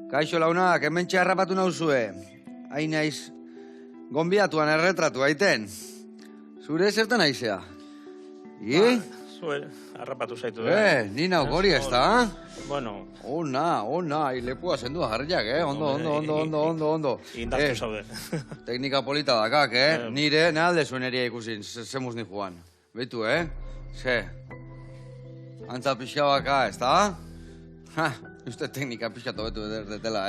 Kaixo launak, hementxe harrapatu nauzue. Hain naiz, gonbiatuan erretratu aiten. Zure zertan aizea? Zue, harrapatu zaitu. Ni nauk hori ez da? Bueno. Ona, lepua zendua jarriak, ondo. Indaztu zaude. Teknika polita dakak, Nire, alde zuen eria ikusin, zemuz ni joan. Beitu, Ze? Antza pixka baka, ez da? Uste teknika pixkatu betu detela,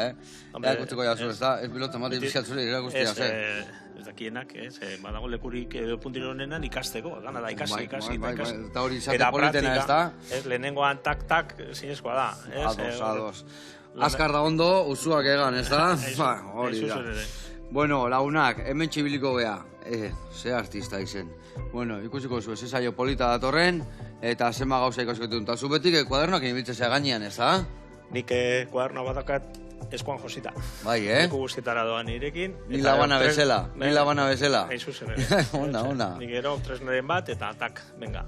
Erakustiko jazu, ez da? Ez bilotzen mati pixkatzure irakustia, ze? Ez dakienak, badago lekurik puntiro honenan ikasteko, gana da ikasi. Eta hori izate politena, ez da? Lehenengoan tak, zinezkoa da. Ados. Azkar da ondo, usuak egan, ez da? Hori da. Bueno, lagunak, hemen txibiliko geha. Ze artista izen. Bueno, ikusiko zu, ez saio polita datorren, eta zenba gauza ikasiko ditun. Eta zu betik kuadernoak inibiltzea gainean, ez da? Nik kuaderno badakat eskuan josita. Bai, Leku guztietara doan nirekin. Ni labana bezala. Eizu zen. Ona. Nik ero tresneren bat, eta tak, venga,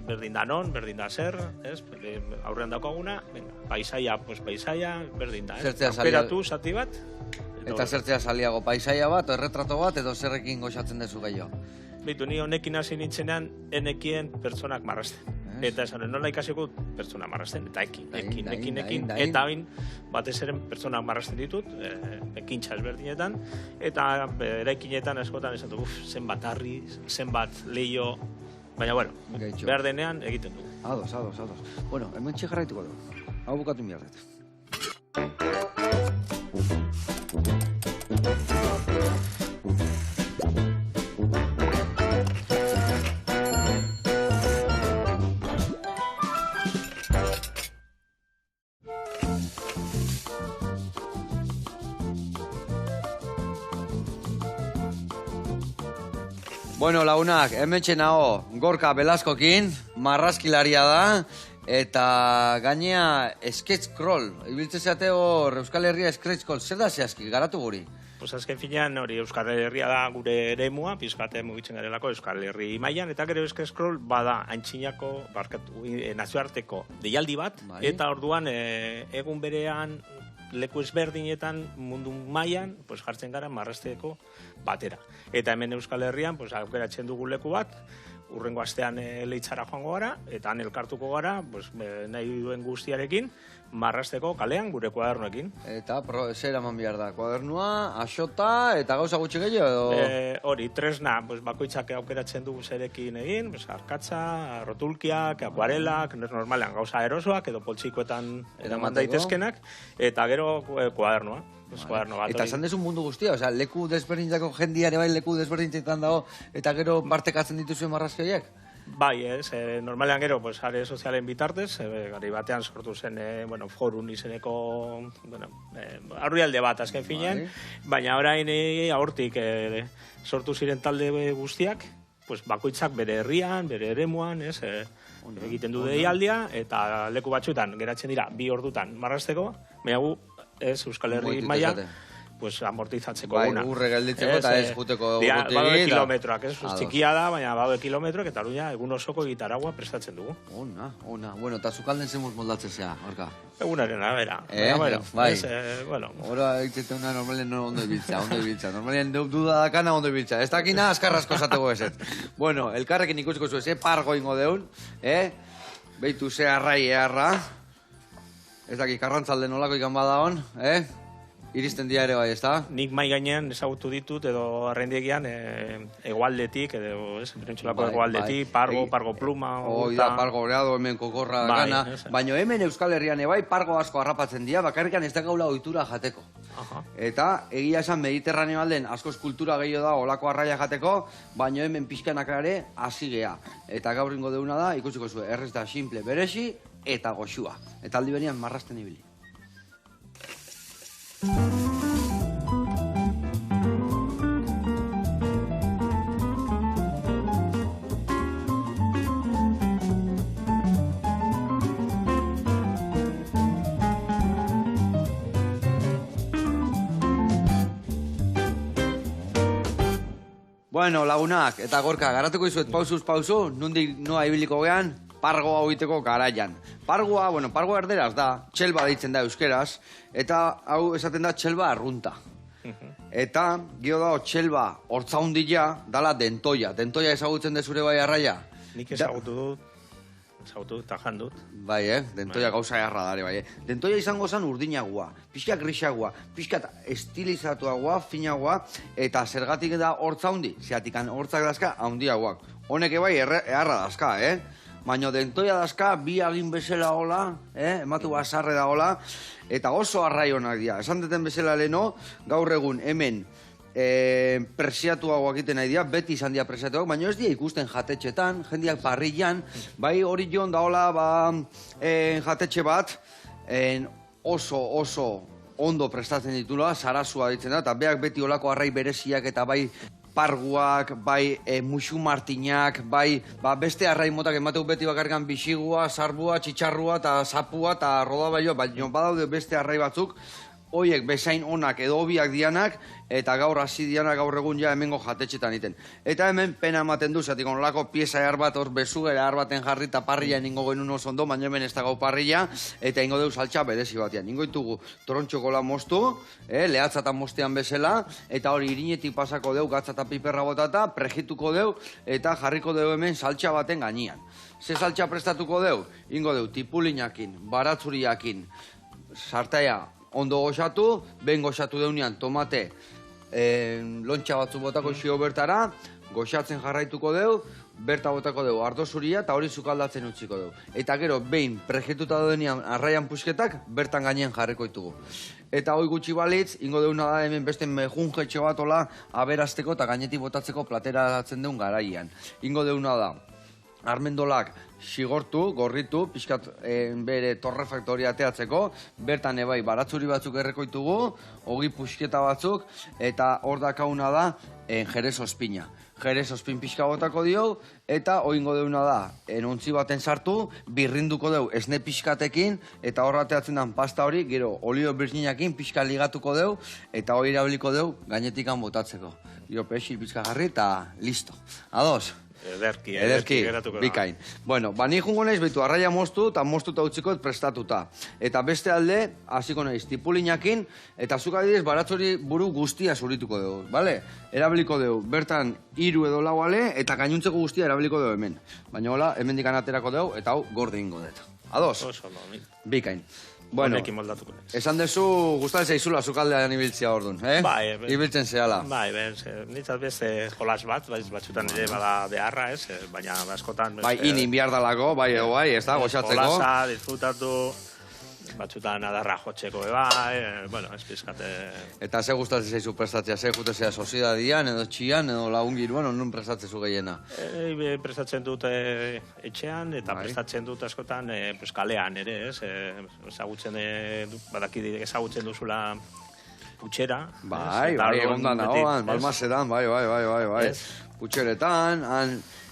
berdin da non, berdin da zer, aurrean daukaguna, venga, paisaia, berdin da, Aukeratu zati bat. Eta zertzea saliago, paisaia bat, erretrato bat, edo zerrekin goxatzen dezu gehiago? Bitu, ni honekin hasi nintzenean, enekien pertsonak marrazten. Eta esan, nola ikasiko pertsonak marrazten, eta ekin, eta hain batez eren pertsonak marrazten ditut, ekintza ezberdinetan, eta eraikinetan askotan esan du, zenbat harri, zenbat leio, baina, bueno, behar denean egiten du. Ados. Bueno, hemen txegarraituko du. Hau bukatu miarret. Bueno, lagunak, hementxe nago Gorka Belaskokin, marrazkilaria da, eta gainea sketch-scroll. Ibiltze zeate hor Euskal Herria sketch-scroll, zer da zehazki, garatu guri? Pues azken finean hori Euskal Herria da gure eremua, pizkate mugitzen garelako Euskal Herri mailan, eta gero sketch-scroll bada antxinako, nazioarteko deialdi bat, eta orduan egun berean leku ezberdinetan mundu mailan jartzen gara marrazteko batera. Eta hemen Euskal Herrian aukeratzen dugu leku bat, urrengo astean leitzara joango gara, eta han elkartuko gara, nahi duen guztiarekin, marrazteko kalean gure kuadernoekin. Eta zer eman behar da? Kuadernua, asota, eta gauza gutxi gehiago? Hori, tresna, bakoitzak aukeratzen dugu zerekin egin, arkatza, rotulkiak, akuarelak, normalean gauza erosoak, edo poltsikoetan eraman daitezkenak, eta gero kuadernua. Eta esan dezu mundu guztia, leku desberdintzako jendiare bai leku desberdintzetan dago, eta gero partekatzen dituzuen marrazkioiek? Bai, normalean gero, are sozialen bitartez, gari batean sortu zen, forun izeneko, aurrialde bat azken finean, baina orain hortik sortu ziren talde guztiak, bakoitzak bere herrian, bere eremuan, egiten du deialdia, eta leku batzuetan geratzen dira 2 ordutan marrazteko, baina gu, Euskal Herri maila, amortizatzeko guna. Bai, urre gelditzeko eta ez juteko urrutegi. Baude kilometroak, txikia da, baina baude kilometroak, eta egun osoko gitaragua prestatzen dugu. Ona. Bueno, eta zukalden zemuz moldatzen zea, orka? Egunaren arabera. Bai. Hora egiten una normalen ondo ibiltza. Normalen duda dakana ondo ibiltza. Ez dakina azkarrazko esateko ezet. Bueno, elkarrekin ikusiko zu pargo ingo deun, beitu ze arrai eharra. Ez daki, karrantzalde nolako ikan badaon, iristen dira ere bai, ez da? Nik mai gainean ezagutu ditut, edo arrendiegian, egualdetik, edo, berentxolako egualdetik, pargo pluma, da, pargo greado, hemen kokorra gana, baina hemen Euskal Herrian ebai pargo asko harrapatzen dira, bakarrikan ez da gaula ohitura jateko. Eta, egia esan Mediterraneo alden askoz kultura gehiago da olako arraia jateko, baina hemen pixkanak ere hasi gea. Eta gaur ingo deuna da, ikusiko zu, errez da simple beresi, eta goxua. Eta aldi benian marrazten ibili. Bueno, lagunak, eta Gorka, garatuko izuet pausuz pausu, nondik noa ibiliko gean, pargoa egiteko garaian. Pargoa erderaz da, txelba deitzen da euskeraz, eta hau esaten da txelba arrunta. Eta, gio da, txelba hortzaundila dala dentoia. Dentoia ezagutzen dezure bai arraia? Nik ezagutu dut. Eta jandut. Bai, dentoia gauza jarra dare, bai. Dentoia izango zen urdinagua, pixka grisagoa, pixka estilizatuagoa, finagoa, eta zergatik da hortza hundi, zeatik hortzak dazka handiagoak. Honek bai eharra dazka, Baina dentoia dazka, bi agin bezala hola, ematu basarre da hola, eta oso arraionak dira. Esan deten bezala leheno, gaur egun hemen presiatuagoak egiten nahi dira, beti izan dira presiatuagoak, baina ez dira ikusten jatetxetan, jendeak parrillan, bai hori joan da hola, jatetxe bat, oso ondo prestatzen ditula, sarazua ditzen da, eta beak beti olako arrai bereziak eta bai parguak, bai musu martinak, bai beste arrai motak emateu beti bakarkan bisigua, sarbua, txitsarrua eta zapua eta rodabaioa, baina badaude beste arrai batzuk, hoiek bezain onak edo hobiak dianak, eta gaur hasi dianak gaur egun ja hemengo jatetxetan iten. Eta hemen pena ematen du, zatik onolako pieza ehar bat hor bezugera ehar baten jarri eta parrilla ningo genuen oso ondo, baina hemen ez da gau parrilla, eta ingo deu saltxa berezi batean. Ingo ditugu torontxokola moztu, lehatzatan mostean bezala, eta hori irinetik pasako deu, gatza eta piperra botata, prejituko deu, eta jarriko deu hemen saltxa baten gainean. Ze saltxa prestatuko deu? Ingo deu tipulinakin, baratzuriakin, sartaia ondo goxatu, behin goxatu deunean tomate lontxa batzu botako xio bertara, goxatzen jarraituko deu, berta botako deu ardo zuria eta hori sukaldatzen utziko deu. Eta gero, behin prejetuta denean arraian pusketak, bertan gainean jarriko ditugu. Eta hoi gutxi balitz, ingo deuna da hemen beste mejunjetxo bat ola aberazteko eta gainetik botatzeko platera datzen deun garaian. Ingo deuna da, armendolak sigortu, gorritu, pixkat bere torrefaktoria ateatzeko, bertan ebai baratzuri batzuk errekoitugu, hogi pusketa batzuk, eta hor dakauna da jerez ospina. Jerez ospin pixka botako dio, eta oingo deuna da, ontzi baten sartu, birrinduko deu esne pixkatekin, eta hor ateatzen den pasta hori, gero olio birginakin pixka ligatuko deu, eta hori irabiliko deu gainetikan botatzeko. Gero pexi pixka jarri eta listo. Ados? Ederki, bikain. Bueno, ni jungo naiz behitu arraia moztu eta moztuta utziko prestatuta. Eta beste alde, hasiko naiz tipulinakin, eta zuk adidez baratzori buru guztia zurituko dugu, bale? Erabiliko dugu, bertan 3 edo 4 ale, eta gainuntzeko guztia erabiliko dugu hemen. Baina hola, hemen dikan aterako dugu, eta hau gorde ingo dut. Ados? Bikain. Bueno, esan dezu gustatzen zaizula sukaldean ibiltzia orduan, Bai, ibiltzen zehala. Bai, nitzat beste jolas bat, batzutan ere bada beharra, baina askotan... Bai, inin behar dalako, bai, ez da, goxatzeko. Jolasa, disfrutatu, batzutan adarra jotzeko, bueno, ez pizkate... Eta ze gustatzen zaizu prestatzea, ze jutezea soziedadian, edo txian, edo lagungiruan, non prestatzen zu gehiena? Prestatzen dut etxean, eta prestatzen dut askotan kalean ere, ezagutzen, badakide ezagutzen duzula putxera. Bai, egondan ahoan, balmazedan, bai. Putxeretan,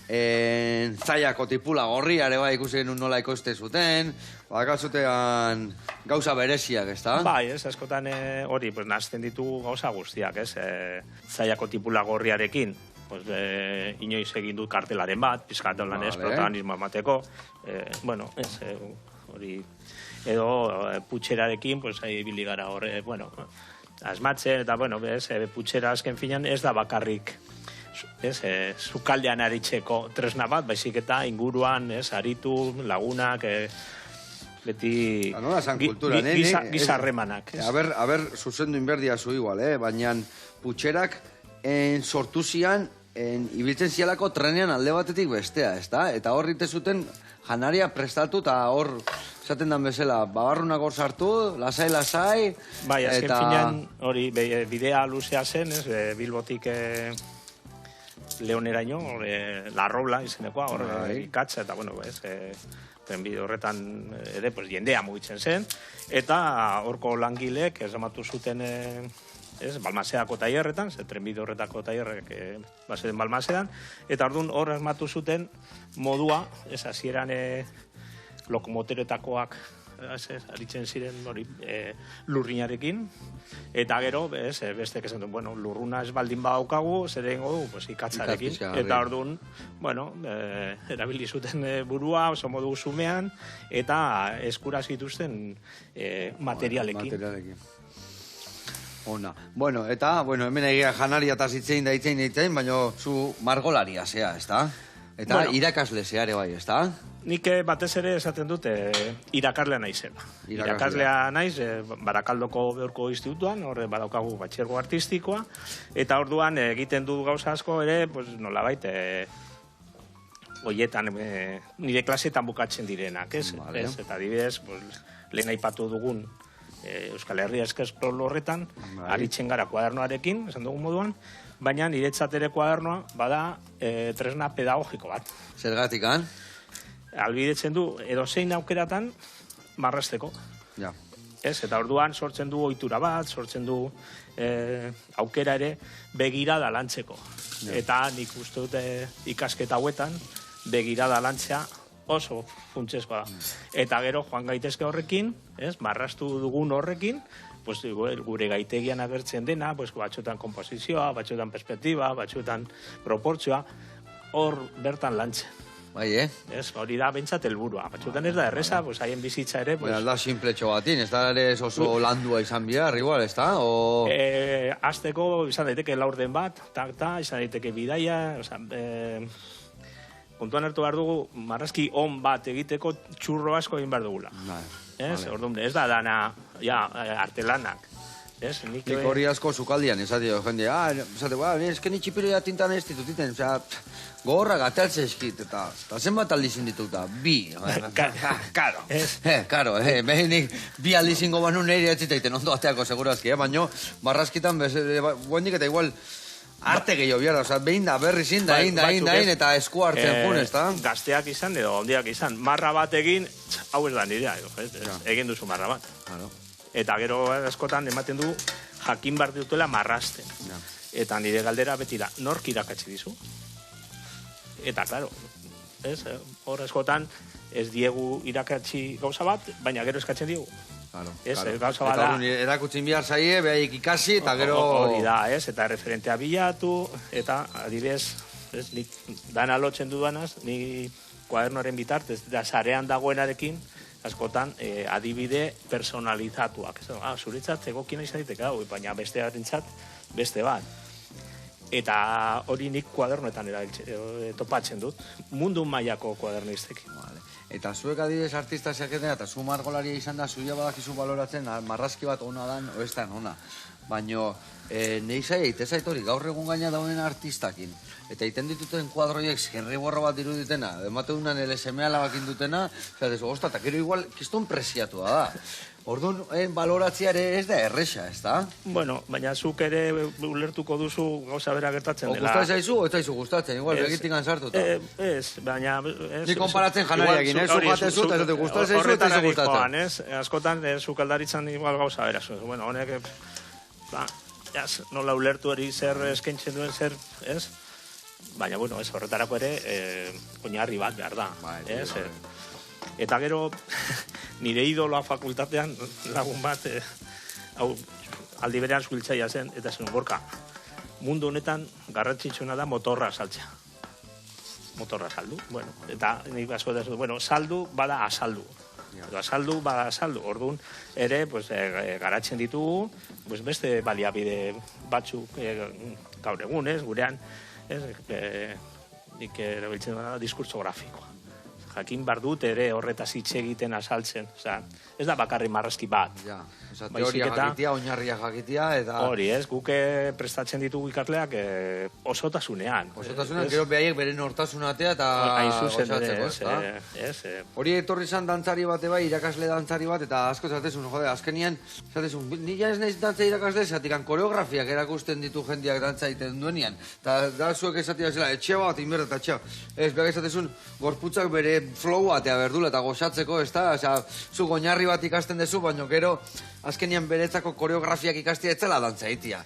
zaiako tipula gorriare bai ikusi genuen nola ikoste zuten, bakatzutean gauza bereziak, ez da? Bai, askotan hori, nazten ditugu gauza guztiak, zaiako tipula gorriarekin, inoiz egin dut kartelaren bat, pizkatolan protagonismo emateko, bueno, hori, edo putxerarekin, ibili gara horre, bueno, asmatzen, eta, bueno, putxera azken finan ez da bakarrik, sukaldean aritzeko tresna bat, baizik eta inguruan, aritu, lagunak, beti gizarremanak. A ber, zuzendu inberdia zu igual, baina putxerak sortu zian, ibiltzen zialako trenean alde batetik bestea, ez da? Eta hor rite zuten janaria prestatu eta hor esaten dan bezala, babarrunak hor sartu, lasai. Bai, azken finean hori bidea luzea zen, Bilbotik Leoneraino, La Robla izenekoa, hor ikatza, eta bueno, trenbide horretan ere jendea mugitzen zen, eta horko langilek esamatu zuten Balmaseako taierretan, trenbide horretako taierrek bazen Balmasean, eta orduan hor esmatu zuten modua, hasieran lokomotoretakoak aritzen ziren lurrinarekin, eta gero, beste esan du, bueno, lurruna ez baldin badaukagu, zer egingo du, pues, ikatzarekin, eta orduan, bueno, erabili zuten burua, oso modu zumean, eta eskura zituzten materialekin. Ona. Bueno, eta, hemen egia janaria eta zitzein da itzein, baina zu margolaria zea, ez da? Eta irakasle zeare bai, ez da? Nik batez ere esaten dute irakaslea naizela. Irakaslea naiz, Barakaldoko Beurko Institutuan, horre badaukagu batxergo artistikoa, eta orduan egiten du gauza asko ere, nolabait, hoietan nire klasetan bukatzen direnak, ez? Eta adibidez, lehen aipatu dugun Euskal Herria Eskestrol horretan, aritzen gara kuadernoarekin, esan dugun moduan, baina niretzat ere kuadernoa bada tresna pedagogiko bat. Zergatik, Albidetzen du, edozein aukeratan marrasteko. Eta orduan sortzen du ohitura bat, sortzen du aukera ere begirada lantzeko. Eta nik uste dute ikasketa hauetan begirada lantzea oso funtsezkoa da. Eta gero joan gaitezke horrekin, marrastu dugun horrekin, gure gaitegian agertzen dena, batzuetan komposizioa, batzuetan perspektiba, batzuetan proportzioa, hor bertan lantzen. Bai, hori da bentsat helburua. Batzuetan ez da erreza, haien bizitza ere... Da simpletxo batin, ez da ere oso landua izan bihar, igual, ez da? Azteko izan daiteke laurden bat, izan daiteke bidaia, kontuan hartu behar dugu, marrazki on bat egiteko txurro asko egin behar dugula. Orduan, ez da dana, artelanak. Nik hori asko zukaldian, esatio, jende, eske ni txipiloia tintan ez ditutiten, gogorra gataltze eskit, eta zenbat aldizin dituta, bi. Karo, behenik bi aldizingo banu nire ez zitaiten ondo ateako segurazki, baina marrazkitan, guendik eta igual, arte gehiago biara, behin da, berri zin, dain, eta esku hartzen jun, ez da? Gazteak izan, edo ondiak izan, marra bat egin, hau ez da nirea, egin duzu marra bat. Eta gero askotan ematen du jakin behar dutela marrasten. Eta nire galdera beti da, nork irakatsi dizu? Eta, klaro, hor askotan ez diegu irakatsi gauza bat, baina gero eskatzen diegu. Gauza bat da... Erakutsin bihar zaie, behaik ikasi, eta gero... Hori da, eta referentea bilatu, eta adibidez, dana lotzen dudanaz, ni kuadernoaren bitartez, eta sarean dagoenarekin, askotan adibide personalizatuak. Zuretzat egokina izan diteke, baina bestearentzat beste bat. Eta hori nik kuadernoetan topatzen dut. Mundu mailako kuadernistekin. Eta zuek adibidez artista zeaketen, eta zu margolaria izan da, zuia badakizu baloratzen, marrazki bat ona dan, oestan ona. Baina, nahi zaia, itezait hori, gaur egun gaina dauden artistakin. Eta iten dituten kuadroiek gerri borro bat iruditena, emate unan LSM alabakin dutena, eta gero igual, kiston preziatua da. Orduan, baloratziare ez da erresa, ez da? Bueno, baina zuk ere ulertuko duzu gauza bera gertatzen dela. Gustatzen zaizu, ez zaizu gustatzen, igual, begitik sartuta. Ez, baina... Ni konparatzen janariakin, zuk batezu, eta zute gustatzen zaizu, eta zaizu gustatzen. Askotan, zuk aldaritzan igual gauza bera. Bueno, honek, nola ulertu hori zer eskaintzen duen zer, ez? Baina, bueno, ez horretarako ere, oinarri bat behar da, ez? Eta gero, nire idoloa fakultatean, lagun bat, aldi berean zuhiltzaia zen, eta zen Gorka, mundu honetan garrantzitsuna da motorra saltzea. Motorra saldu, bueno, eta nik asko da, bueno, saldu bada asaldu. Asaldu bada asaldu, orduan ere, garatzen ditugu, beste baliabide batzuk gaur egun, gurean, nik erabiltzen da diskurtso grafikoa. Jakin bar dut ere horretaz hitz egiten azaltzen. Ez da bakarri marrazki bat. Teoria jakitia, oinarria jakitia, eta... Hori, guke prestatzen ditugu ikasleak osotasunean. Osotasunean, gero behaiek beren hortasunatea eta gozatzeko, ez? Hori etorri zan dantzari bate bai, irakasle dantzari bat, eta asko zatezun, azkenien, nila ez nahiz dantza irakasle, zatikan koreografiak erakusten ditu jendiak dantza egiten duenian. Eta da zuek esatia zela, etxe bat, inberda eta etxe bat. Ez, behar esatezun, gorputzak bere flow batea berdula eta gozatzeko, ez da? Zu oinarri bat ikasten dezu, baina gero azkenian beretzako koreografiak ikastia etzela dantza egitea.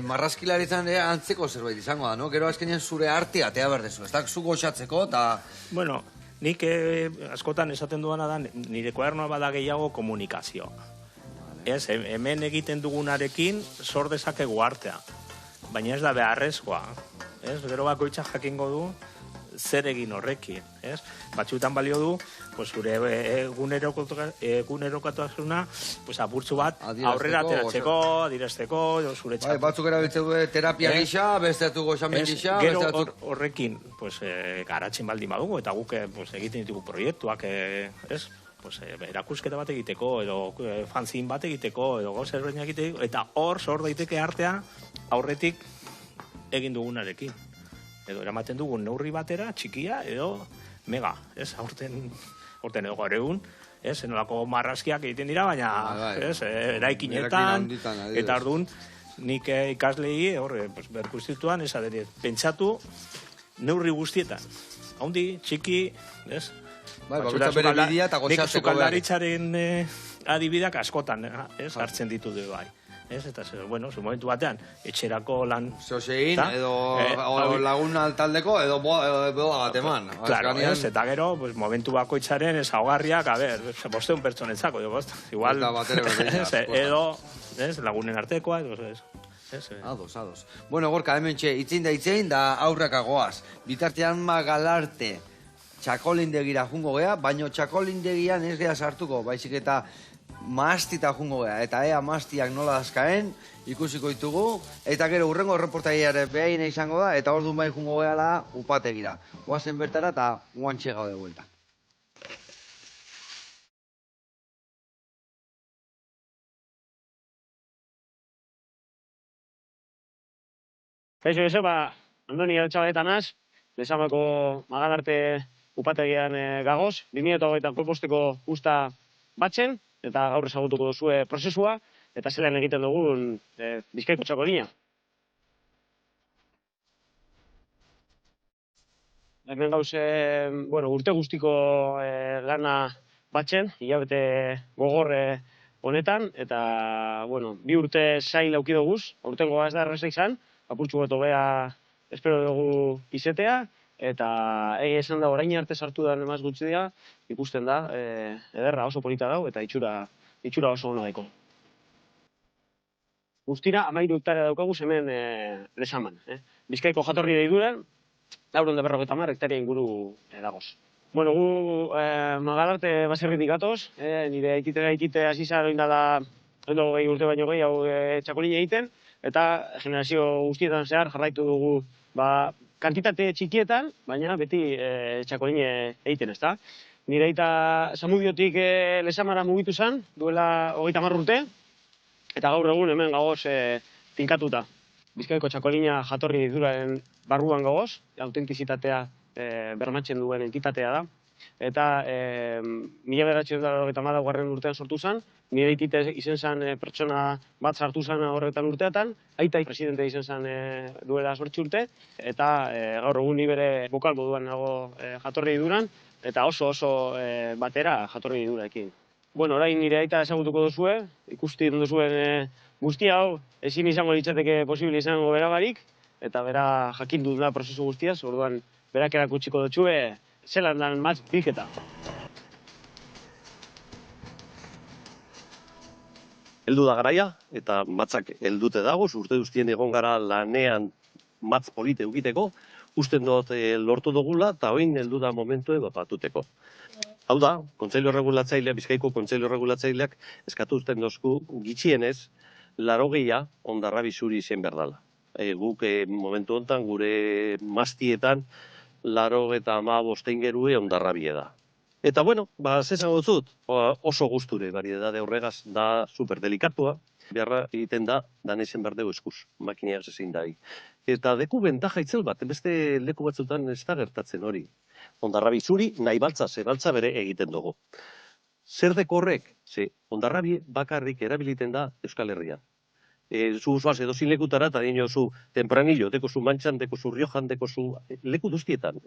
Marrazkilaritzan antzeko zerbait izango da, no? Gero azkenian zure artea tea berdezu, ez da? Zu gozatzeko eta... Bueno, nik askotan esaten duana da, nire kuadernoa bada gehiago komunikazio. Ez, hemen egiten dugunarekin sor dezakegu artea, baina ez da beharrezkoa. Ez, gero bakoitzak jakingo du zer egin horrekin, ez? Batzuetan balio du, pues zure egunerokotasuna, pues apurtzu bat aurrera ateratzeko, adierazteko, zure txatu. Batzuk erabiltzen du terapia gisa, besteatu goxamen gisa, gero horrekin, pues garatzen baldin badugu, eta guk egiten ditugu proiektuak, ez? Pues erakusketa bat egiteko, edo fanzin bat egiteko, edo gauza ezberdinak egiteko, eta hor sor daiteke artea aurretik egin dugunarekin. Edo eramaten dugun neurri batera, txikia, edo mega, ez, aurten edo gaur egun, ez, enolako marrazkiak egiten dira, baina, ez, eraikinetan, eta orduan, nik ikaslei, berkustituan, ez aderi, pentsatu neurri guztietan. Haundi, txiki, ez, nik sukaldaritzaren adibidak askotan, ez, hartzen ditu du bai. Ez, eta, bueno, zu momentu batean, etxerako lan... Zeosein, edo lagun altaldeko, edo boda bat eman. Claro, ez, eta gero, momentu bakoitzaren ezaugarriak, a ber, 500 pertsonetzako, igual... Edo, lagunen artekoa, edo, ez. Ados. Bueno, Gorka, hemen itzein da aurrakagoaz. Bitartean Magalarte txakolindegira jungo gea, baino txakolindegian ez gea sartuko, baizik eta maastita jungo gea, eta ea maastiak nola dazkaen, ikusiko ditugu, eta gero urrengo reportaiare behain izango da, eta orduan bai jungo gehala upategira. Oazen bertara eta guantxe gaude vuelta. Kaixo, Andoni Altxabaletanaz, Lezamako Magalarte upategian gagoz, 2008ko posteko usta batzen, eta gaur ezagutuko duzue prozesua, eta zelan egiten dugun Bizkaiko txakolina. Hemen gauz, urte guztiko lana batzen, hilabete gogor honetan, eta, 2 urte zail auki duguz, aurtengo ez da erreza izan, apurtxu beto beha espero dugu izetea, eta esan da orain arte sartu da emaz gutxi dira, ikusten da, ederra oso polita dau, eta itxura oso hona daiko. Guztira, 13 hektarea daukagu hemen Lezaman. Bizkaiko jatorri deiduran, 450 hektaria inguru dagoz. Bueno, gu Magalarte baserritik gatoz, nire aikite hasi zara oindala 20 urte baino gehi hau txakolina egiten, eta generazio guztietan zehar jarraitu dugu kantitate txikietan, baina beti txakoline egiten, ezta? Nire aita Zamudiotik Lezamara mugitu zen, duela 30 urte, eta gaur egun hemen gagoz tinkatuta. Bizkaiko txakolina jatorri dituraen barruan gagoz, autentizitatea bermatzen duen entitatea da. Eta 1994 urtean sortu zen, nire aitite izen zen pertsona bat sartu zen horretan urteatan, aita presidente izen zen duela 8 urte, eta gaur egun ni bere bokal moduan nago jatorri duran, eta oso batera jatorri duraekin. Bueno, orain nire aita ezagutuko duzue, ikusti duzuen guzti hau, ezin izango litzateke posible izango berabarik, eta bera jakin dut da prozesu guztiaz, orduan berak erakutsiko dutxue, zelan dan matz bilketa. Heldu da garaia, eta matzak heldute dagoz, urte guztien egon gara lanean matz polite egiteko, usten dut lortu dugula, eta oin heldu da momentue batuteko. Hau da, Bizkaiko Kontseilio Regulatzaileak eskatu uzten dozku gitxienez, 80 Hondarrabi zuri izen berdala. Guk momentu honetan gure mastietan 85 ingerue Hondarrabie da. Eta bueno, zesango dut, oso gusture variedade horregaz da superdelikatua, beharra egiten da, danezen berdeu eskuz, makineaz ezin da. Eta deku bentaja itzel bat, beste leku batzutan ez da gertatzen hori. Hondarrabi zuri nahi baltza, zebaltza bere egiten dugu. Zer deko horrek? Ze, Hondarrabi bakarrik erabiliten da Euskal Herrian. Zu zoaz edozin lekutara, eta dino zu tempranillo, deko zu Mantxan, deko zu Riojan, deko zu leku duztietan.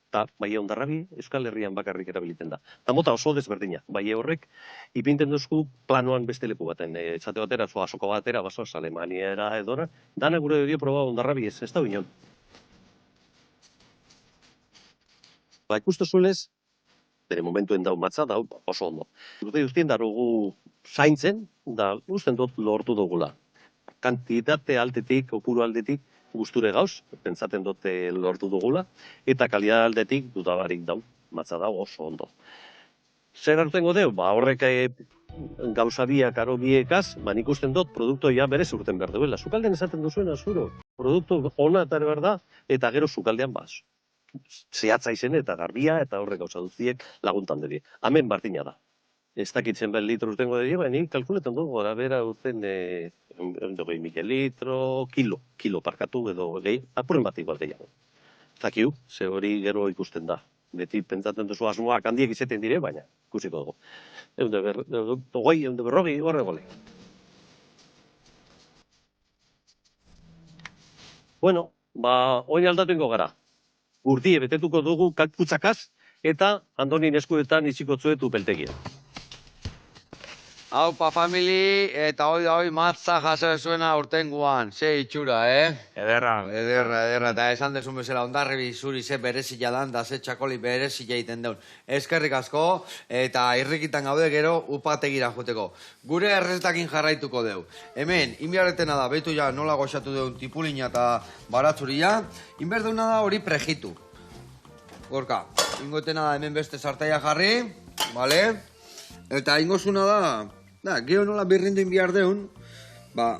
Eta bai Hondarrabi Euskal Herrian bakarrik erabiliten da. Eta mota oso desberdina. Bai horrek ipinten duzku planoan beste leku baten. Esate batera, azoko batera, basoaz Alemaniera edora. Dana gure dio proba Hondarrabi ez da binon. Ba, ikustu zuelez, bere momentuen dau matza, dau oso ondo. Urte guztien darugu zaintzen, da usten dut lortu dugula. Kantitate aldetik, kopuru aldetik, gusture gauz, pentsaten dute lortu dugula, eta kalidad aldetik dudabarik dau, matza dau oso ondo. Zer hartuengo deu? Ba, horrek gauza biak, aro biekaz, ba, nik usten dut produktu ja berez urten behar duela. Sukaldean esaten duzuena, zuro, produktu ona eta behar da, eta gero sukaldean baz. Zehatza izen eta garbia, eta horrek gauza duziek laguntan diri. Hemen bardina da. Ez dakitzen behar litro urtengo dira, baina kalkuletan dugu, gara bera urten 20.000 litro, kilo parkatu edo gehi, apuren bat igual gehiago. Zakiu, ze hori gero ikusten da. Beti pentsatzen duzu asmoak handiek izaten dire, baina ikusiko dugu. Hogei, berrogi, horre gole. Bueno, ba, oin aldatuingo gara. Urdie betetuko dugu kakputzakaz, eta Andonin eskuetan itxiko zuetu peltegia. Aupa famili, eta hoi matza jaso zuena urtenguan, ze itxura, Ederra. Ederra, eta esan dezun bezala ondarribi zuri ze berezila dan, da ze txakoli berezila egiten deun. Eskerrik asko, eta irrikitan gaude gero upategira joteko. Gure errezetakin jarraituko deu. Hemen, inbiarretena da, behitu ja nola goxatu deun tipulina eta baratzuria, inberdeuna da hori prejitu. Gorka, ingoetena da hemen beste sartaia jarri, bale? Eta ingozuna da, gero nola birrindu inbiar deun, ba,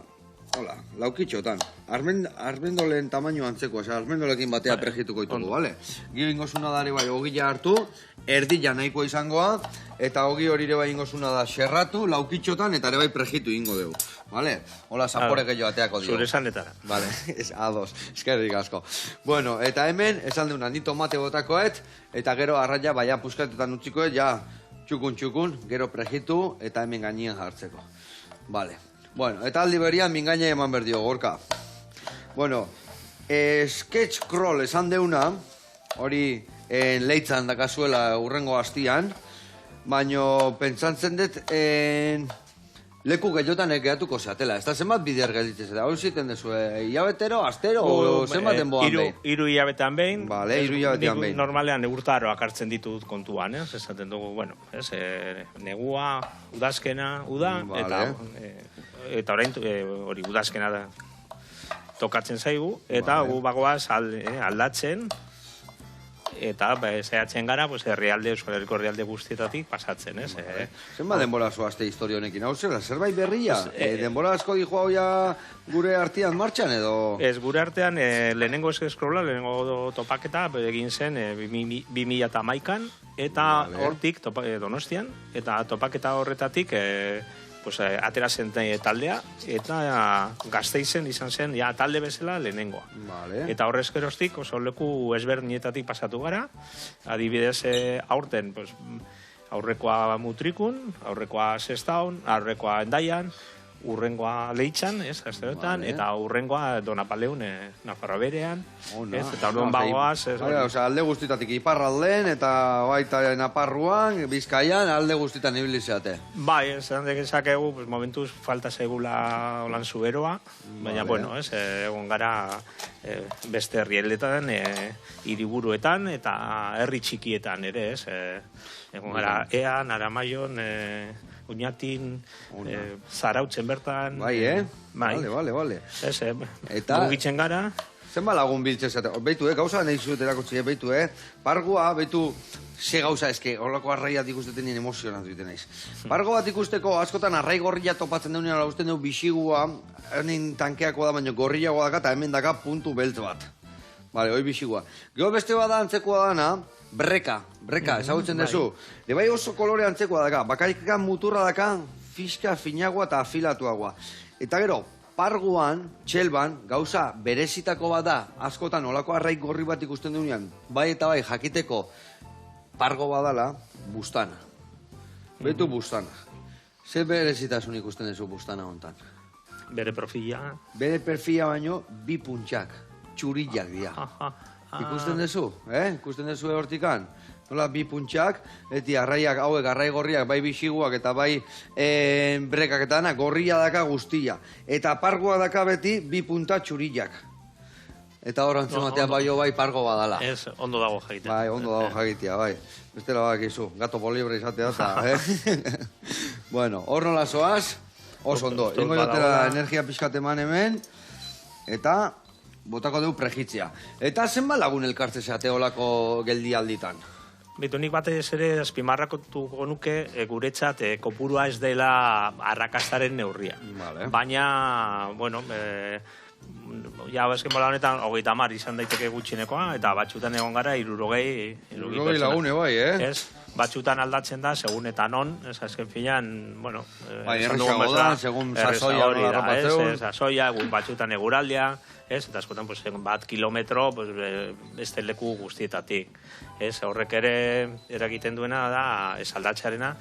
hola, laukitxotan. Armendolen tamaino antzeko, armendolekin batea prejituko ditugu, bale? Gero ingozuna da ere bai ogila hartu, erdila nahikoa izangoa, eta ogi hori ere bai ingozuna da xerratu, laukitxotan, eta ere bai prejitu ingo dugu, bale? Hola, zapore gehiago ateako dio. Zure esanetara. Bale, ados, eskerrik asko. Bueno, eta hemen, esan deuna, ni tomate botakoet, eta gero arraia baina pusketetan utzikoet, ja, txukun, gero prejitu, eta hemen gainien jartzeko. Vale. Bueno, eta aldi berian mingaina eman berdio, Gorka. Bueno, sketch crawl esan deuna, hori leitzan dakazuela urrengo hastian, baino pentsantzen dut leku gehiotan egeatuko zeatela. Ez da zenbat bider gelditzen zela. Hau ziten dezu, hilabetero, astero, o zenbaten boan behin? Hiru hilabetean behin. Vale, hiru hilabetean behin. Normalean urtaroak hartzen ditut kontuan, esaten dugu, bueno, negua, udazkena, uda, eta orain hori udazkena da tokatzen zaigu, eta gu bagoaz aldatzen, eta zehatzen gara, Euskal Herriko herrialde guztietatik pasatzen, ez? Zenba denbora zoazte historia honekin, hau zera, zerbait berria? Denbora asko dijo hau ja gure artean martxan edo? Ez, gure artean lehenengo eskrola, lehenengo topaketa egin zen 2011an, eta hortik Donostian, eta topaketa horretatik atera zen taldea, eta Gasteizen izan zen talde bezala lehenengoa. Eta horrez geroztik oso leku ezberdinetatik pasatu gara, adibidez aurten aurrekoa Mutrikun, aurrekoa Sestaon, aurrekoa Endaian, urrengoa Leitzan, Gazterotan, eta urrengoa Donapaleun, Nafarroa berean, eta orduan bagoaz. Alde guztitatik iparralden, eta baita Naparruan, Bizkaian, alde guztitan ibilizeate. Bai, esan dezakegu, momentuz falta segula holan zuberoa, baina, bueno, egon gara beste herrialdetan, hiriburuetan, eta herri txikietan ere, egon gara Ean, Aramaion, Uñatin, Zarautzen bertan. Bai, Bale. Eta mugitzen gara. Zenba lagun biltzen zate. Beitu, gauza nahi zut erakutsi, beitu, Pargoa, beitu, ze gauza eske, horlako arraiat ikustetan nien emozionatu iten naiz. Pargo bat ikusteko, askotan arrai gorria topatzen deunean, lausten deu bisigua, hemen tankeako da, baina gorriagoa daka, eta hemen daka puntu beltz bat. Bale, hoi bisigua. Gero beste bada antzekoa dana, breka, ezagutzen dezu. Bai oso kolore antzekoa daka, bakarikan muturra daka, fiska, finagoa eta afilatuagoa. Eta gero, parguan, txelban, gauza berezitako bat da, askotan olako arraik gorri bat ikusten duenean, bai eta bai jakiteko pargo badala, bustana. Betu bustana. Ze berezitasun ikusten dezu bustana hontan? Bere profila. Bere perfila baino, bi puntxak, txurillak dira. Ikusten dezu, Ikusten dezu hortikan. Nola, bi puntxak, beti arraiak, hauek, arrai gorriak, bai bisiguak eta bai brekak eta dana, gorria daka guztia. Eta pargoa daka beti, bi punta txurillak. eta hor antzematea bai pargo badala. Ez, ondo dago jakitea. Bai, ondo dago jakitea, bai. Bestela bakizu, gato polibre izatea eta, Bueno, hor nola zoaz, oso ondo. Ingo jotela energia pixkat eman hemen, eta botako dugu prejitzia. Eta zenba lagun elkartze zeate olako geldi alditan? Bitu, nik batez ere azpimarrakotuko nuke guretzat kopurua ez dela arrakastaren neurria. Vale. Baina, bueno, ja, esken bola honetan, 30 izan daiteke gutxinekoa, eta batxutan egon gara, 60 lagune bai, Ez, batxutan aldatzen da, segun eta non, ez azken filan, bueno... Bai, errezago da, segun sasoia nola rapatzeun. Sasoia, batxutan eguraldia, ez, eta askotan, pues, bat kilometro, pues, beste leku guztietatik. Ez, horrek ere eragiten duena da, ez aldatxarena,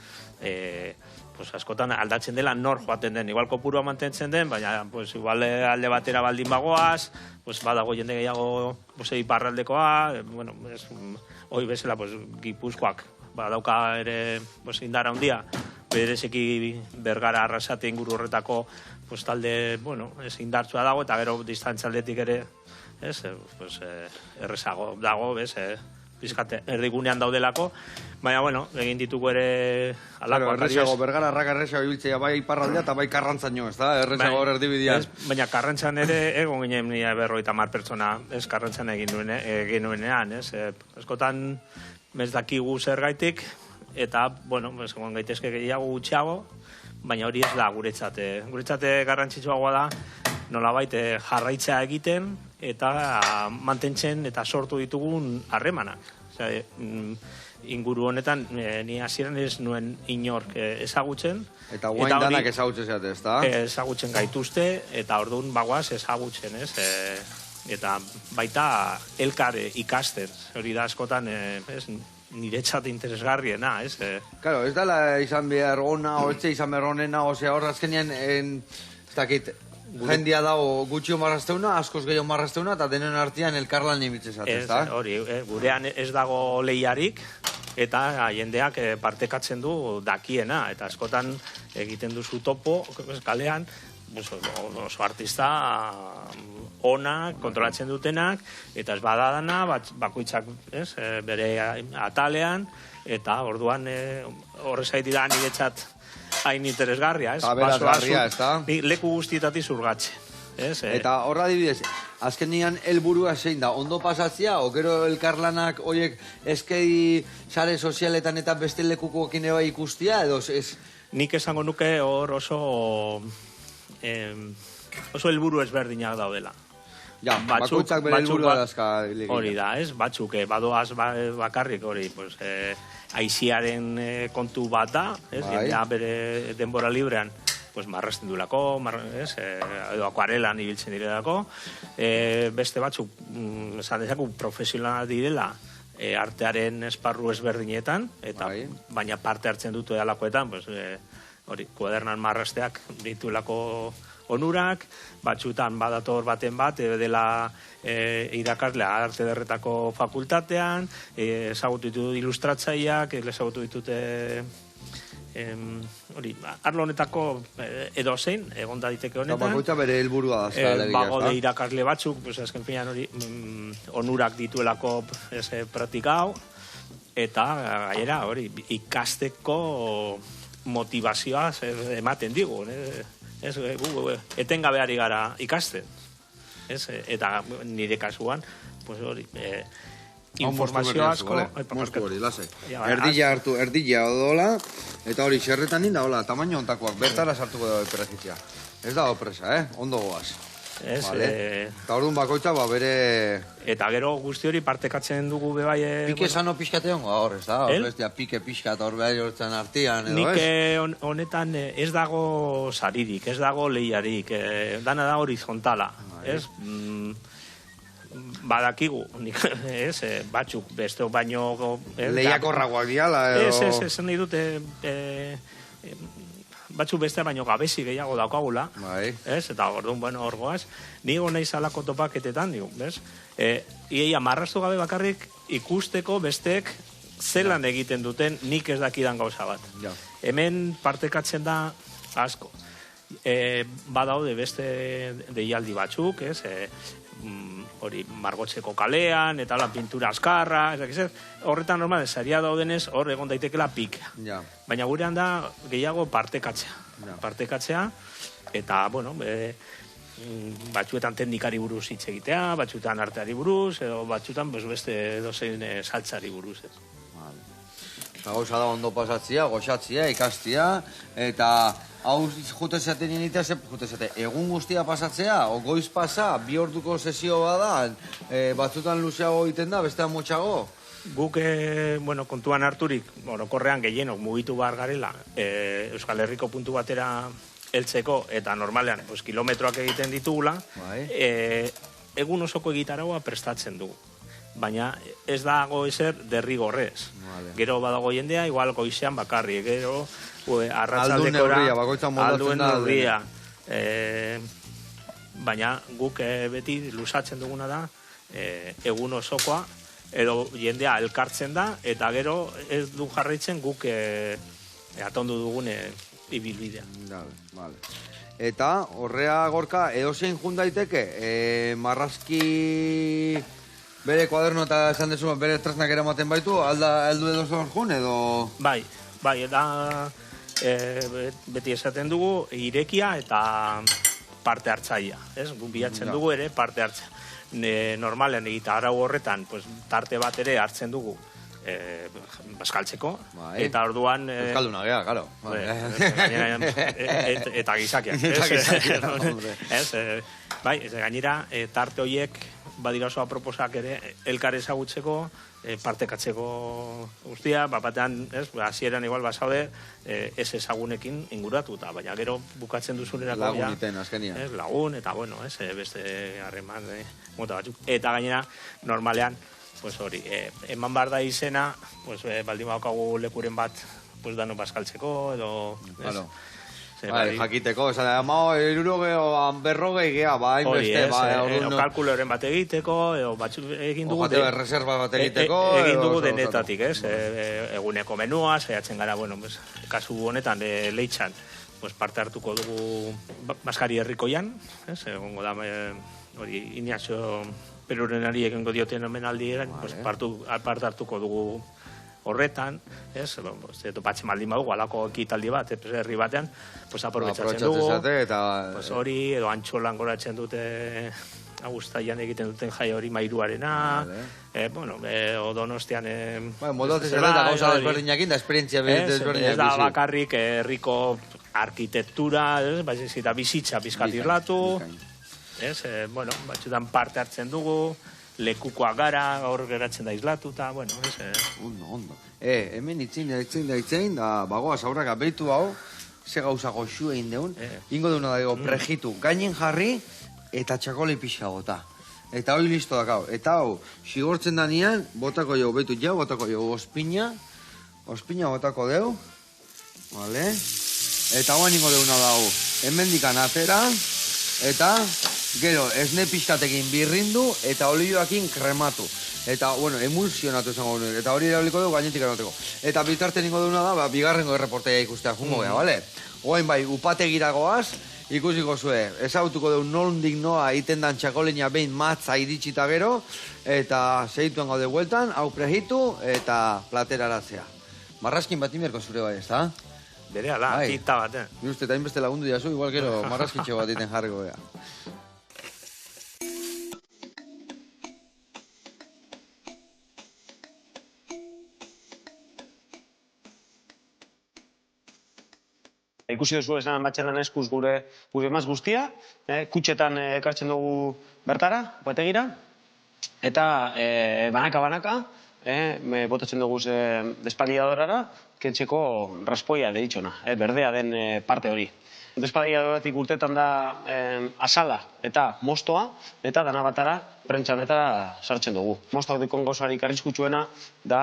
pues, askotan aldatzen dela nor joaten den. Igual kopurua mantentzen den, baina pues, igual alde batera baldin bagoaz, pues, badago jende gehiago pues, iparraldekoa, bueno, hoi bezala pues, Gipuzkoak badauka ere pues, indara handia, bereziki Bergara Arrasate inguru horretako pues, talde, bueno, ez indartsua dago, eta gero distantzaldetik ere, ez, pues, errezago dago, bez, pizkate erdigunean daudelako, baina, bueno, egin ditugu ere alako errezago, Bergara errezago ibiltzea bai iparraldea eta bai Karrantzaino, ez da? Errezago hor erdibidean. Baina Karrantzan ere egon ginen 50 pertsona, ez, Karrantzan egin nuenean, ez? Eskotan, ez dakigu zergaitik, eta, bueno, egon gaitezke gehiago gutxiago, baina hori ez da guretzate. Guretzate garrantzitsuagoa da, nolabait jarraitza egiten, eta mantentzen eta sortu ditugun harremanak. Inguru honetan, ni hasieran ez nuen inork ezagutzen. Eta guain danak ezagutzen zeate, ez da? Ezagutzen gaituzte, eta orduan bagoaz ezagutzen, ez? Eta baita elkar ikasten, hori da askotan, niretzat interesgarriena, ez? Claro, ez dala izan behar ona, oetxe izan behar onena, osea, hor azkenean, ez dakit, jendia dago gutxio marrazteuna, askoz gehiago marrazteuna, eta denen artean elkarlan nimitzezat, ez da? Hori, gurean ez dago lehiarik, eta jendeak partekatzen du dakiena, eta askotan egiten duzu topo, kalean, oso artista onak, kontrolatzen dutenak, eta ez badadana, bakoitzak bere atalean, eta orduan horrezait da niretzat hain interesgarria, ez? Aberazgarria, ez da? Leku guztietatik zurgatzen. Eta horra dibidez, azkenian helburua zein da, ondo pasatzea, okero elkarlanak horiek eskei sare sozialetan eta beste lekukoekin eba ikustia, edo ez? Nik esango nuke hor oso helburu ezberdinak daudela. Ja, bakoitzak bere helburua dazka. Hori da, ez? Batzuk badoaz bakarrik hori, pues, aiziaren kontu bat da, ez? Jendea bere denbora librean, pues, marrazten duelako, edo akuarelan ibiltzen direlako. Beste batzuk, esan dezaku, profesionala direla, artearen esparru ezberdinetan, eta baina parte hartzen dute alakoetan, pues, hori, kuadernan marrazteak dituelako onurak, batzutan badator baten bat, dela irakaslea arte derretako fakultatean, ezagutu ditut ilustratzaileak, ezagutu ditute hori, arlo honetako edo zein, egon da diteke honetan. Eta bakoitza bere helburua da. Bagode irakasle batzuk, azken finean hori, onurak dituelako praktikau, eta gainera hori, ikasteko motivazioa ematen digu, etengabeari gara ikasten. Eta nire kasuan, hori, informazio asko... Moztu hori, lasai. Erdila hartu, erdila odola, eta hori xerretan ninda, hola, tamaino ontakoak, bertara sartuko dago prezitzia. Ez dago presa, ondo goaz. Eta orduan bakoitza, bere... Eta gero guzti hori partekatzen dugu bebai... Pike sano pixkate hongo hor, ez da? Pike pixkat hor behar jortzen artian, edo ez? Nik honetan ez dago saririk, ez dago lehiarik, dana da horizontala, ez? Badakigu, batzuk, beste baino... Lehiakorragoak diala, edo... Ez nahi dute... Batzuk beste baino gabezi gehiago daukagula, eta orduan, bueno, orgoaz, nigo nahi zalako topaketetan, bez? Iaia, marraztu gabe bakarrik ikusteko bestek zelan egiten duten nik ez dakidan gauza bat. Hemen partekatzen da asko. badaude beste deialdi batzuk, ez? Hori margotzeko kalean, eta la pintura askarra, horretan normal, saria daudenez, hor egon daitekela pik. Baina gurean da gehiago partekatzea, eta, bueno, batzuetan teknikari buruz hitz egitea, batzuetan arteari buruz, edo batzuetan beste dozein saltzari buruz. Gauza da ondo pasatzea, goxatzea, ikastia, eta hau jute zaten initea, egun guztia pasatzea, goiz pasa, 2 orduko sesio bada, batzutan luzeago egiten da, bestean motxago? Guk, kontuan harturik, orokorrean gehienok mugitu behar garela, Euskal Herriko puntu batera heltzeko, eta normalean, kilometroak egiten ditugula, egun osoko egitaragoa prestatzen dugu. Baina ez dago ezer derrigorrez. Gero badago jendea, igual goizean bakarri, gero arratsaldekora alduen neurria. Baina guk beti lusatzen duguna da egun osokoa, edo jendea elkartzen da, eta gero ez du jarraitzen guk atondu dugun ibilbidea. Eta horrea Gorka, edozein jun daiteke, marrazki bere kuaderno eta esan desu bere tresnak eramaten baitu, aldu edozein jun edo? Bai, eta beti esaten dugu irekia eta parte hartzaia, ez? Bilatzen dugu ere parte hartzaia. Normalen egita arau horretan, tarte bat ere hartzen dugu baskaltzeko, eta orduan... Euskalduna gea, garo. Eta gizakiak. Bai, gainera, tarte horiek badira oso aproposak ere elkar ezagutzeko, partekatzeko guztia, batean, hasieran igual basaude, ez ezagunekin inguratuta, baina gero bukatzen duzunerako lagun iten, azkenia. Lagun, eta bueno, beste harreman mota batzuk. Eta gainera, normalean, hori, eman behar da izena, baldin baukagu lekuren bat, dano baskaltzeko, edo... Jakiteko, esan da, mao, 60 gea, hainbeste, kalkuloren bat egiteko, egin dugu... reserva bat egiteko... Egin dugu denetatik, ez? Eguneko menua, saiatzen gara, kasu honetan, leitxan, parte hartuko dugu Baskari herrikoian, egongo da, hori, Iniazio Perurenari egingo dioten omenaldieran, parte hartuko dugu horretan, topatzen baldin badugu, alako ekitaldi bat, herri batean, aprobetsatzen dugu, hori, edo antxolan goratzen dute, Agustaian egiten duten jai hori mairuarena, Donostian... Moldatzen zela eta gauza desberdinakin da esperientzia desberdinak. Ez da bakarrik herriko arkitektura, eta bizitza pizkat irlatu, batzutan parte hartzen dugu, lekukoak gara, gaur geratzen da islatuta, Ondo. Hemen itzein da, bagoaz aurrak abeitu hau, ze gauza goxu egin deun, ingo deuna dago prejitu, gainen jarri, eta txakoli pixa bota. Eta hoi listo dakau. Eta hau, sigortzen da nian, botako jau, beitu jau, botako jau, ospina botako deu, vale? Eta hau ningo deuna dago, hemen dikan atera, eta gero, esne pixkatekin birrindu, eta olioakin krematu. Eta, emulsionatu esango duen, eta hori erabiliko dugu gainetik eroteko. Eta bitarte ningo duna da, bigarrengo erreportea ikustea jungo gea, bale? Oain bai, upategiragoaz, ikusiko zue, ezautuko dugu nondik noa iten dan txakolina behin matza iritsita gero, eta segituen gaude bueltan, hau prehitu, eta plateraratzea. Marrazkin bat imerko zure bai, ez da? Bere ala, tita bat, Juste, eta inbeste lagundu diazu, igual gero marrazkitxo bat iten jarriko gea. Ikusi duzu esan batxeran eskuz gure emaz guztia, kutxetan ekartzen dugu bertara, bategira, eta banaka, botatzen dugu despaliadorara, kentzeko raspoia deritxona, berdea den parte hori. Despaliadoratik urtetan da asala eta mostoa, eta dana batara prentxan eta sartzen dugu. Mostak dekon gauzarik arriskutsuena da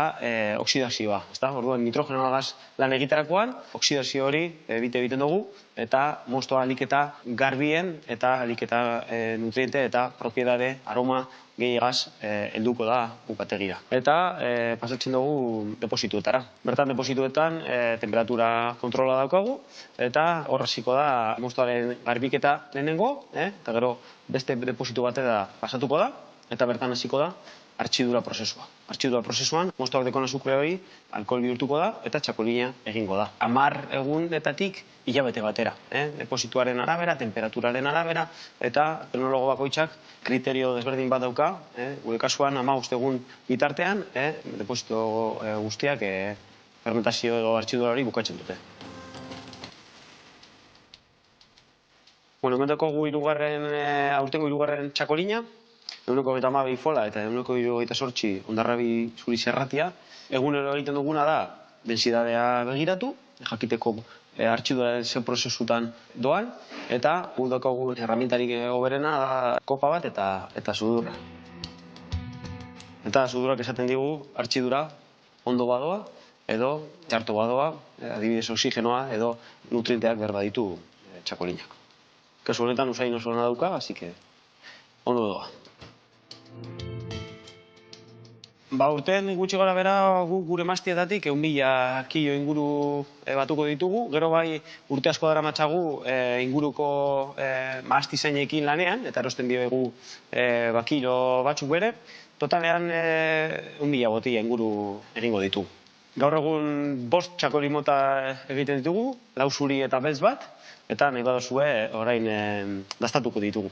oksidazioa. Orduan, nitrogenoa gaz lan egiterakoan, oksidazio hori egiten dugu, eta mostoa aliketa garbien eta aliketa nutriente eta propiedade, aroma gehiagaz helduko da upategira. Eta pasatzen dugu deposituetara. Bertan deposituetan temperatura kontrola daukagu, eta horraziko da mostoaren garbiketa lehenengo, eta gero beste depositu batera pasatuko da, eta bertan hasiko da artxidura prozesua. Artxidura prozesuan, mostoak dekon azukre hori alkohol bihurtuko da eta txakolina egingo da. 10 egunetatik hilabete batera. Deposituaren arabera, temperaturaren arabera, eta penologo bakoitzak kriterio desberdin bat dauka. Gure kasuan 15 egun bitartean, deposito guztiak fermentazio edo artxidura hori bukatzen dute. Hementako aurtengo hirugarren txakolina, 1,22 fola eta 1,28 hondarrabi zuri zerratia. Egunero egiten duguna da, densidadea begiratu, jakiteko artxiduraren ze prozesutan doan, eta gudoko herramientarik hoberena da kopa bat eta sudurra. Eta sudurak esaten digu artxidura ondo badoa, edo txarto badoa, adibidez oxigenoa, edo nutrienteak behar baditu txakolinak. Kasu honetan usain oso ona dauka, así que ondo doa. Urten gutxi gara bera gure maztietatik 1.000 kilo inguru batuko ditugu. Gero bai urte asko dara matxagu inguruko mazti zeinekin lanean, eta erosten diogu kilo batzuk bere. Totalean 1.000 botila inguru egingo ditugu. Gaur egun 5 txakoli mota egiten ditugu, 4 zuri eta beltz bat, eta nahi badozue orain dastatuko ditugu.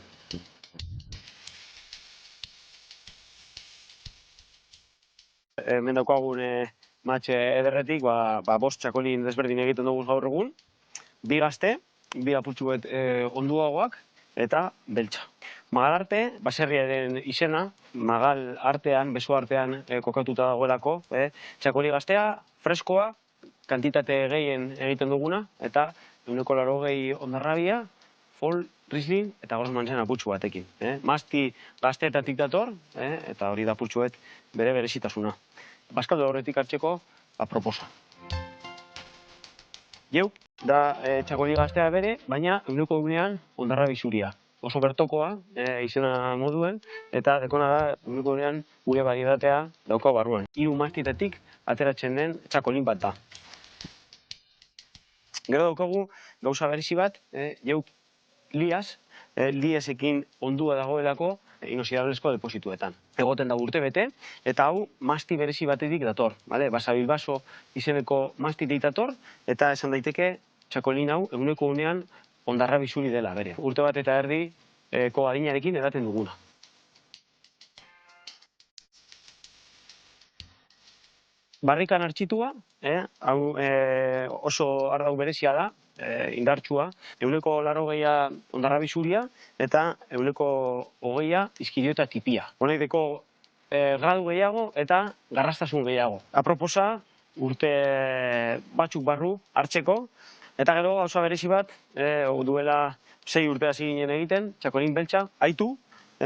Hemen daukagun matxe ederretik, 5 txakolin desberdin egiten dugu gaur egun. 2 gazte, 2 apurtxuet onduagoak eta beltza. Magal arte, baserriaren izena, magal artean, beso artean kokatuta dagoelako. Txakoli gaztea, freskoa, kantitate gehien egiten duguna, eta 180 hondarrabia, fol, riesling eta gosmantzen apurtxu batekin. Mazti gazteetatik dator, eta hori da apurtxuet bere berezitasuna. Bazkaldu horretik hartzeko proposa. Jau, da txakoli gaztea bere, baina eguneko egunean hondarrabi zuria. Oso bertokoa, izena moduen, eta dekona da eguneko egunean gure bariedatea dauka barruan. 3 maztietatik ateratzen den txakolin bat da. Gero daukagu gauza berezi bat, jau liaz, liezekin ondua dagoelako inoxidablesko deposituetan. Egoten da urte bete, eta hau mazti berezi batetik dator. Basabilbaso izeneko maztitik dator, eta esan daiteke txakolin hau eguneko egunean hondarrabi zuri dela bere. Urte bat eta erdiko adinarekin edaten duguna. Barrikan artxitua, hau oso ardau berezia da, indartsua, 180 hondarrabi zuria eta 120 izkirio eta tipia. Honek deko gradu gehiago eta garrastasun gehiago. Aproposa, urte batzuk barru hartzeko, eta gero gauza berezi bat, duela 6 urte hasi ginen egiten, txakolin beltza, aitu,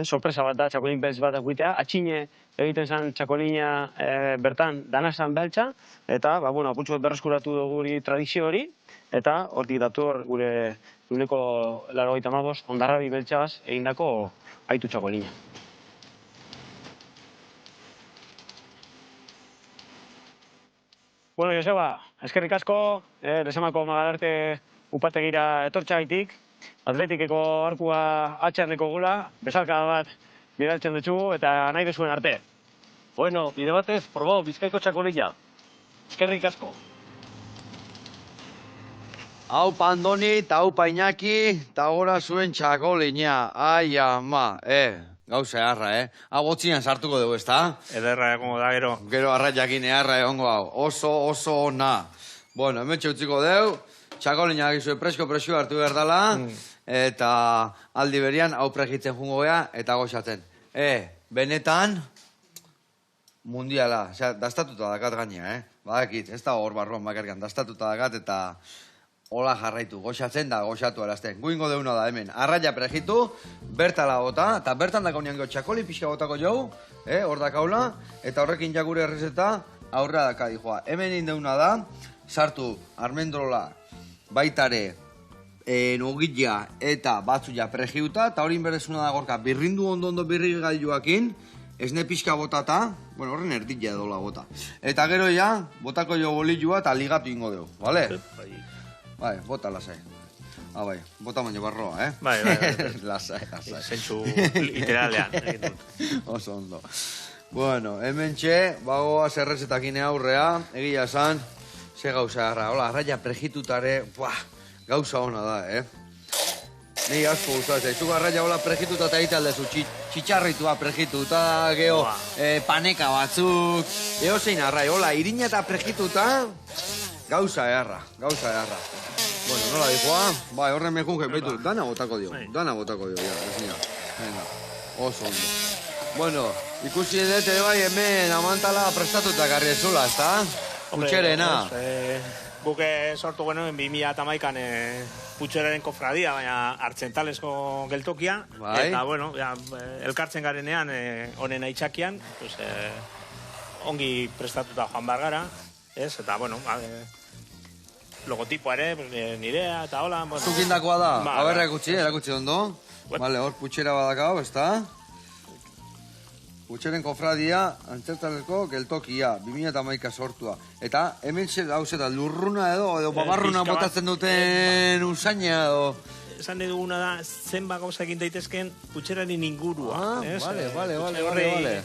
sorpresa bat da txakolin beltz bat akuitea, atxine egiten zen txakolina bertan danazan beltza, eta apurtxo bat berreskuratu dugu tradizio hori, eta hortik dator gure 185 hondarrabi beltzagaz egindako aitu txakolina. Joseba, eskerrik asko, Lezamako Magalarte upategira etortxagaitik, atletikeko arkua atxarneko gula, bezalka bat bidaltzen dutxugu eta nahi dezuen arte. Bide batez, probau, Bizkaiko txakolina. Eskerrik asko. Hau Pandoni, eta hau Painaki, eta gora zuen txakolina. Ai, ama, gauza eharra, Hau gotzinan sartuko dugu, ezta? Ederra egongo da, gero. Gero arraiakin eharra egongo hau. Oso ona. Bueno, hemen txutziko dugu, txakolina gizue presko hartu behar dela, eta aldi berian hau pregitzen jungo gea, eta goxatzen. Benetan, mundiala, dastatuta dakat gaina, Badakit, ez da hor barruan bakarkan, dastatuta dakat, eta hola jarraitu, goxatzen da, goxatu erazten. Guingo deuna da hemen, arraia prejitu, bertala bota, eta bertan dako nian txakoli pixka botako jau, hor dakaula, eta horrekin jagure errezeta aurra daka dijoa. Hemen indeuna da, sartu armendrola baitare nogilla eta batzuia prejiuta, eta hori inberezuna da gorka, birrindu ondo birri gailuakin, esne pixka botata, bueno, horren erdila dola bota. Eta gero ja, botako jo bolilua eta ligatu ingo dugu, bale? Bai, bota lasai. Bai, bota baino barroa, Bai. Lasai. Zentzu literalean. Oso ondo. Bueno, hemen txe, bagoa zerrezetakine aurrea, egia esan, ze gauza garra. Hola, arraia prejitutare, gauza ona da, Ni asko gustatzen, zaizu arraia hola prejituta eta egite aldezu, txitxarritua prejituta, geho, paneka batzuk, zein arrai, hola, irina eta prejituta, gauza eharra. Bueno, nola dijoa, bai, horren mekun baitu, dana botako dio, ja, ezina. Oso ondo. Bueno, ikusi dut bai hemen amantala prestatuta garri ezula, ezta? Putxerena. Guke sortu genuen 2011an Putxeraren kofradia, baina hartzentalesko geltokia. Eta, bueno, elkartzen garenean, honen aitzakian, ongi prestatuta joan bar gara, eta, bueno, logotipoa ere, nirea, eta hola. Zukindakoa da, haberra erakutsi ondo. Vale, hor Putxera badakau, ezta? Putxeren kofradia, antzertaleko geltokia, 2011 sortua. Eta hemen gauzeta lurruna edo babarruna botatzen duten usaina edo... Esan duguna da, zenba gauza egin daitezken Putxeraren ingurua. Vale.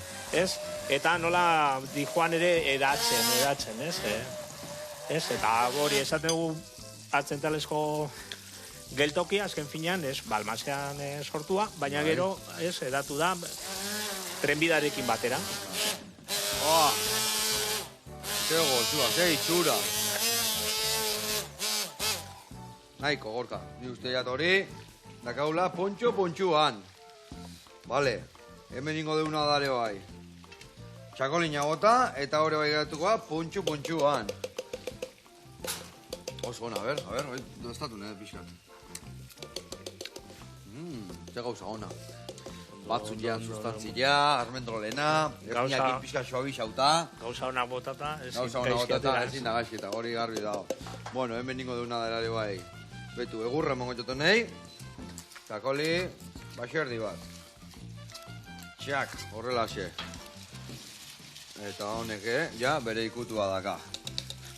Eta nola dijoan ere edatzen, ez? Eta hori esaten dugu hartzentalesko geltokia, azken finean, Balmasean sortua, baina gero, edatu da, trenbidarekin batera. Ze gozua, ze itxura. Naiko, gorka. Ni uste jat hori, dakaula pontxuan. Vale, hemen ingo deuna dare bai. Txakolina bota, eta hori bai gatukoa pontxuan. Oso ona, a ver, dostatu nire pixkat. Ze gauza ona. Batzun sustantzia, armendrolena, erinakin pixka xoabi xauta. Gauza ona botata, ezin da gaizketa, hori garbi dago. Bueno, hemen ningo deuna derare bai. Betu, egurra mongo joten nahi. Txakoli, baxerdi bat. Txak, horrela xe. Eta honek, ja, bere ikutua daka.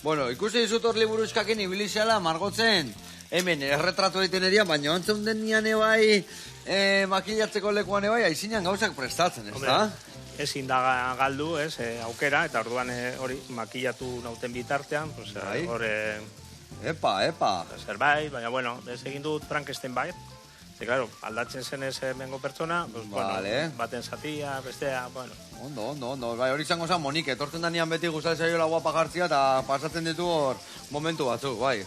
Bueno, ikusi dizut hor liburuzkakin ibilizeala margotzen. Hemen, erretratu egiten erian, baina ontzen den nian ebai, makillatzeko lekuan ebai, aizinean gauzak prestatzen, ez da? Ezin da galdu, aukera, eta orduan hori makillatu nauten bitartean, hori... Epa. Zerbait, baina, bueno, ez egin dut Frankenstein bai. Claro, aldatzen zen ez mengo pertsona, baten zatia, bestea, bueno. Ondo. Bai, hori izango zen Monik, etortzen da nian beti gustatzen zaiola guapa jartzia, eta pasatzen ditu hor momentu batzuk, bai.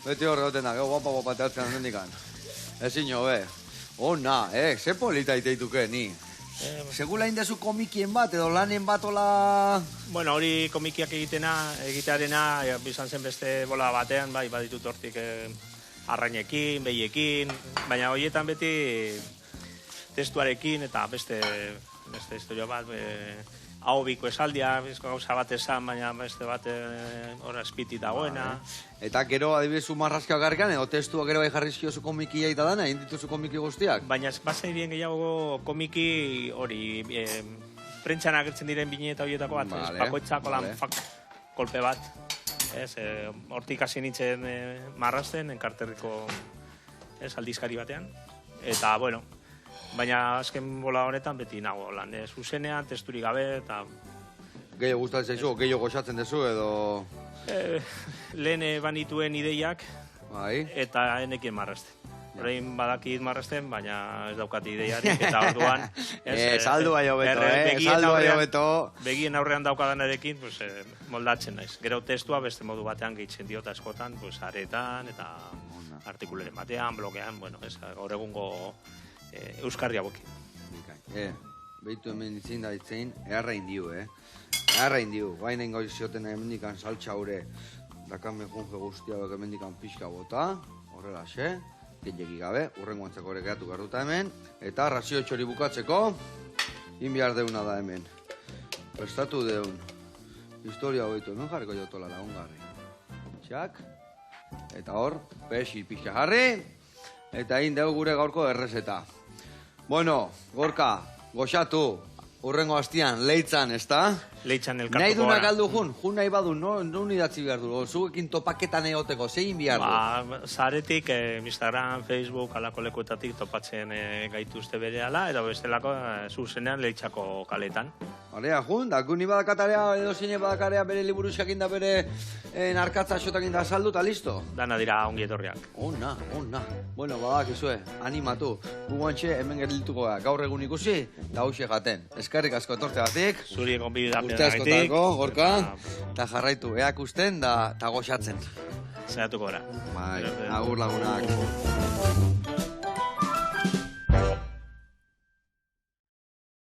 Beti hor goten da, guapa teatzen handikan. Ezin jo, Ona, ze polita iteituke, ni. Segula indezu komikien bat, edo lanen bat ola... Bueno, hori komikiak egitearena, bizan zen beste bola batean, bai, baditut hortik arrainekin, behiekin, baina horietan beti testuarekin eta beste historia bat, hau biko esaldia, bizko gauza bat esan, baina beste bat hor espiti dagoena. Eta gero adibidezu marrazkioak garrikan, edo testua gero bai jarrizkiozu komikia eta dana, egin dituzu komiki guztiak? Baina basa irien gehiago komiki hori, prentxan agertzen diren bine eta horietako bat, bakoitzako lan kolpe bat. Hortik hasi nintzen marrazten, enkarterriko aldizkari batean. Eta, bueno, baina azken bola honetan beti nago lan. Zuzenean, testurik gabe, eta... Gehiago gustatzen zaizu, gehiago goxatzen dezu, edo... Lehen banituen ideiak, eta enekien marrazten. Horrein badakit marrazten, baina ez daukat ideiarik, eta orduan... Saldu baino beto, Begien aurrean daukadanarekin, moldatzen naiz. Gero testua beste modu batean gehitzen diot askotan, aretan, eta artikuleren batean, blokean, gaur egungo euskarria boki. Behitu hemen izin da ditzein, eharra indiu, Eharra indiu, baina ingo izioten hemen dikan saltxa hure. dakame junge guztia bek emendikan pixka bota, horrela xe, gehiagik gabe, urrengo antzeko ere geratu garduta hemen, eta razio txori bukatzeko, inbiar deuna da hemen. Prestatu deun. Historia hobetu, hemen jarriko jotola lagungarri. Txak, eta hor, pexil pixka jarri, eta egin dugu gure gaurko errezeta. Bueno, Gorka, goxatu, urrengo hastian, leitzan, ezta? Leitzan elkartuko nahi dunak aldu jun nahi badu, non idatzi behar du, zuekin topaketan egoteko, zein behar du? Zaretik, Instagram, Facebook, alako lekuetatik topatzen gaituzte berehala, edo bestelako zuzenean leitzako kaletan. Harea, jun, da guni badakatarea, edo zine badakarea bere liburuzkakin da bere narkatza xotakin da saldu, eta listo? Dana dira ongi etorriak. Ona. Bueno, badak izue, animatu. Guguantxe, hemen geriltuko da, gaur egun ikusi, da hauxe jaten. Eskerrik asko etortzegatik. Zuri egon bidapen urte askotako, Gorka, eta jarraitu, eak usten, da goxatzen. Zeratuko gara. Bai, agur lagunak.